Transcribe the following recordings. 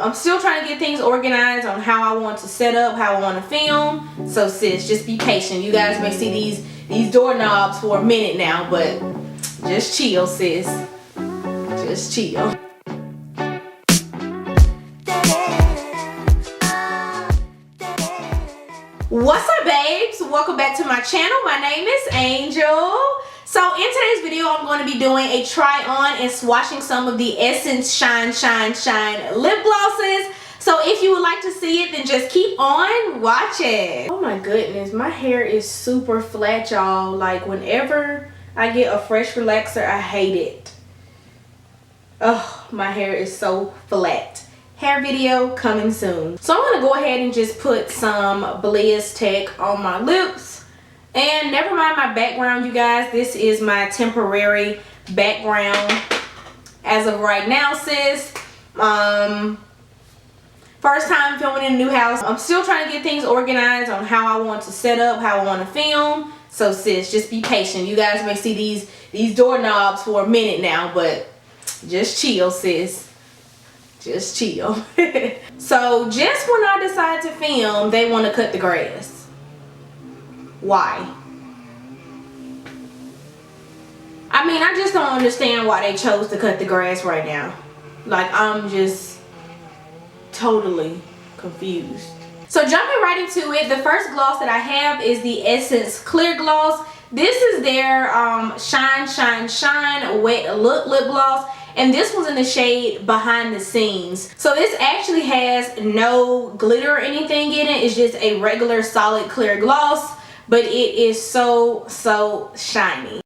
I'm still trying to get things organized on how I want to set up, how I want to film. So sis, just be patient. You guys may see these doorknobs for a minute now, but just chill, sis. Just chill. What's up, babes? Welcome back to my channel. My name is Angel. So in today's video, I'm going to be doing a try on and swatching some of the Essence Shine lip glosses. So if you would like to see it, then just keep on watching. Oh my goodness, my hair is super flat, y'all. Like whenever I get a fresh relaxer, I hate it. Oh, my hair is so flat. Hair video coming soon. So I'm gonna go ahead and just put some BlizTech on my lips. And never mind my background, you guys. This is my temporary background as of right now, sis. First time filming in a new house. I'm still trying to get things organized on how I want to set up, how I want to film. So sis, just be patient. You guys may see these doorknobs for a minute now, but just chill, sis. Just chill. So just when I decide to film, they want to cut the grass. Why? I mean, I just don't understand why they chose to cut the grass right now. Like, I'm just totally confused. So jumping right into it, the first gloss that I have is the Essence Clear Gloss. This is their Shine Wet Look Lip Gloss. And this one's in the shade Behind the Scenes. So this actually has no glitter or anything in it. It's just a regular solid clear gloss. But it is so shiny.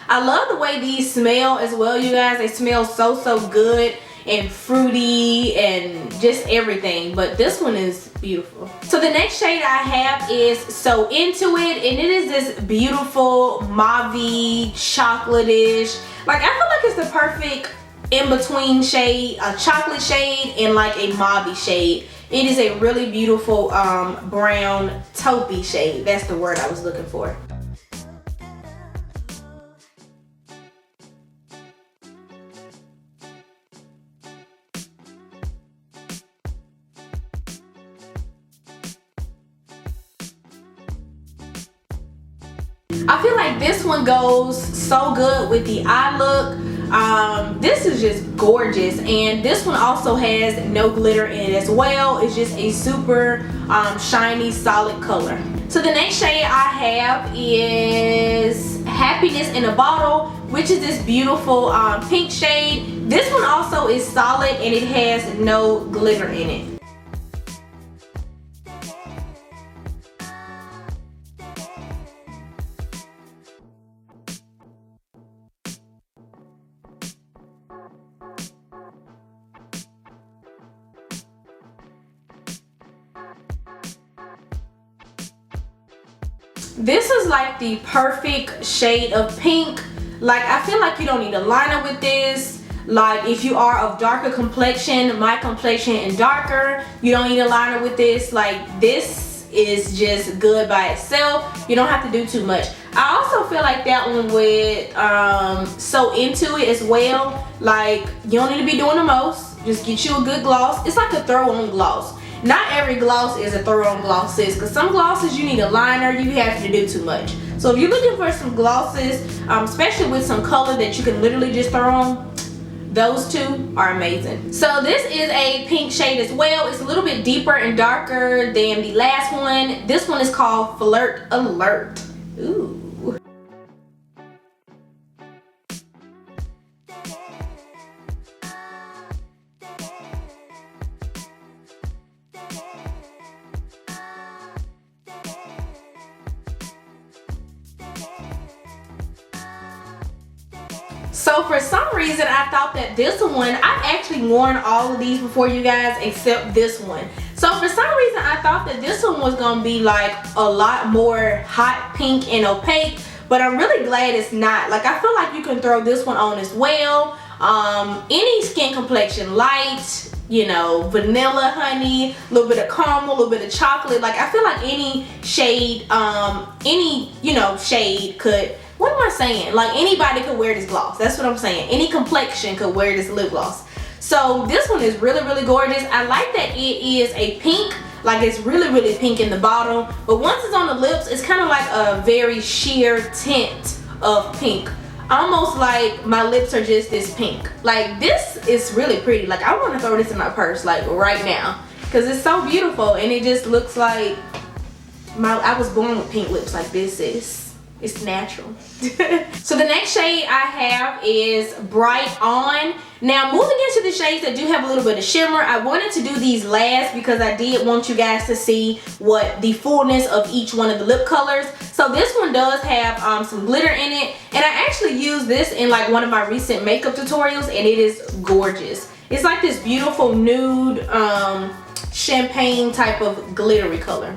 I love the way these smell as well, you guys. They smell so good and fruity and just everything, but this one is beautiful. So the next shade I have is So Into It, and it is this beautiful mauve-y, chocolate-ish. Like, I feel like it's the perfect in-between shade, a chocolate shade and like a mauve shade. It is a really beautiful brown taupey shade. That's the word I was looking for. I feel like this one goes so good with the eye look. This is just gorgeous, and this one also has no glitter in it as well. It's just a super shiny, solid color. So the next shade I have is Happiness in a Bottle, which is this beautiful pink shade. This one also is solid and it has no glitter in it. This is like the perfect shade of pink. Like, I feel like you don't need a liner with this. Like, if you are of darker complexion, my complexion and darker, you don't need a liner with this. Like, this is just good by itself. You don't have to do too much. I also feel like that one with So Into It as well. Like, you don't need to be doing the most. Just get you a good gloss. It's like a throw-on gloss. Not every gloss is a throw-on gloss, sis, because some glosses you need a liner, you have to do too much. So if you're looking for some glosses, especially with some color that you can literally just throw on, those two are amazing. So this is a pink shade as well. It's a little bit deeper and darker than the last one. This one is called Flirt Alert. Ooh. So for some reason I thought that this one, I've actually worn all of these before, you guys, except this one. So for some reason I thought that this one was gonna be like a lot more hot pink and opaque, but I'm really glad it's not. Like, I feel like you can throw this one on as well. Any skin complexion, light, you know, vanilla honey, a little bit of caramel, a little bit of chocolate. Like I feel like any shade, you know, shade could, what am I saying? Like anybody could wear this gloss. That's what I'm saying. Any complexion could wear this lip gloss. So this one is really, really gorgeous. I like that it is a pink. Like it's really, really pink in the bottom. But once it's on the lips, it's kind of like a very sheer tint of pink. Almost like my lips are just this pink. Like this is really pretty. Like I want to throw this in my purse like right now because it's so beautiful and it just looks like I was born with pink lips. Like this is, it's natural. So the next shade I have is Bright On. Now moving into the shades that do have a little bit of shimmer, I wanted to do these last because I did want you guys to see what the fullness of each one of the lip colors. So this one does have some glitter in it, and I actually used this in like one of my recent makeup tutorials, and it is gorgeous. It's like this beautiful nude champagne type of glittery color.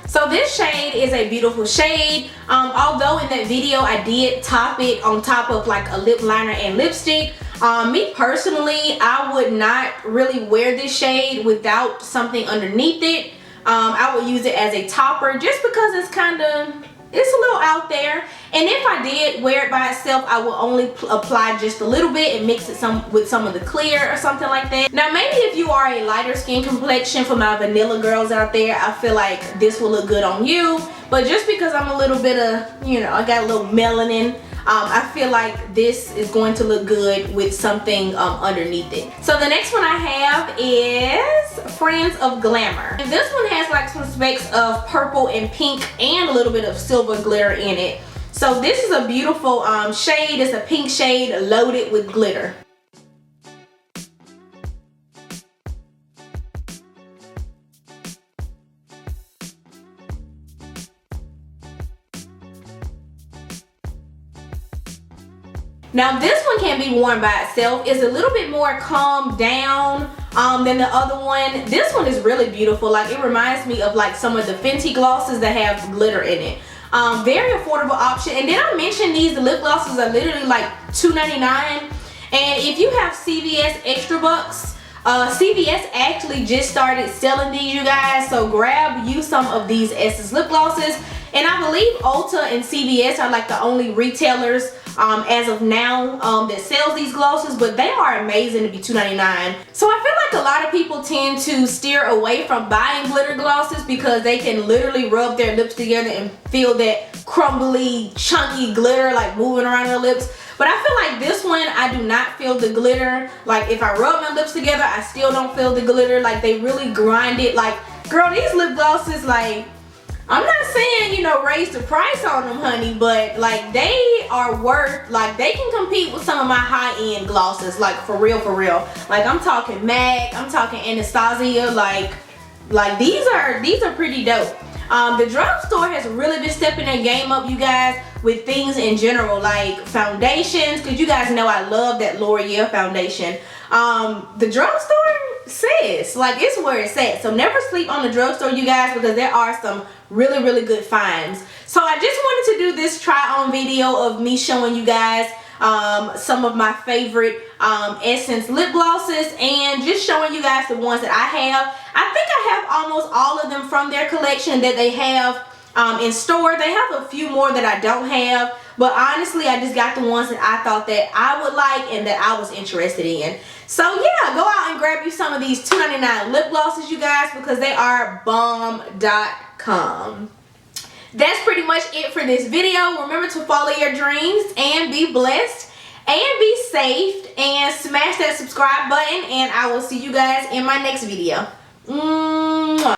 So this shade is a beautiful shade. Although in that video I did top it on top of like a lip liner and lipstick, me personally, I would not really wear this shade without something underneath it. I would use it as a topper just because it's kind of, it's a little out there. And if I did wear it by itself, I will only apply just a little bit and mix it with some of the clear or something like that. Now maybe if you are a lighter skin complexion, for my vanilla girls out there, I feel like this will look good on you. But just because I'm a little bit of, you know, I got a little melanin, I feel like this is going to look good with something underneath it. So the next one I have is Friends of Glamour. And this one has like some specks of purple and pink and a little bit of silver glitter in it. So this is a beautiful shade. It's a pink shade loaded with glitter. Now this one can be worn by itself. It's a little bit more calmed down than the other one. This one is really beautiful. Like it reminds me of like some of the Fenty glosses that have glitter in it. Very affordable option. And then I mentioned these, the lip glosses are literally like $2.99. And if you have CVS extra bucks, CVS actually just started selling these, you guys. So grab you some of these Essence lip glosses. And I believe Ulta and CVS are like the only retailers as of now that sells these glosses, but they are amazing to be $2.99. So I feel like a lot of people tend to steer away from buying glitter glosses because they can literally rub their lips together and feel that crumbly, chunky glitter like moving around their lips. But I feel like this one, I do not feel the glitter. Like if I rub my lips together, I still don't feel the glitter. Like they really grind it. Like, girl, these lip glosses, like, I'm not saying, you know, raise the price on them, honey, but like they are worth, like they can compete with some of my high-end glosses, like for real, for real. Like I'm talking MAC, I'm talking Anastasia, like these are pretty dope. The drugstore has really been stepping their game up, you guys, with things in general, like foundations, because you guys know I love that L'Oreal foundation. The drugstore says, like, it's where it's at. So never sleep on the drugstore, you guys, because there are some really, really good finds. So I just wanted to do this try on video of me showing you guys some of my favorite Essence lip glosses and just showing you guys the ones that I have. I think I have almost all of them from their collection that they have in store. They have a few more that I don't have, but honestly I just got the ones that I thought that I would like and that I was interested in. So yeah, go out and grab you some of these $2.99 lip glosses, you guys, because they are bomb.com. That's pretty much it for this video. Remember to follow your dreams and be blessed and be safe and smash that subscribe button, and I will see you guys in my next video. Mwah.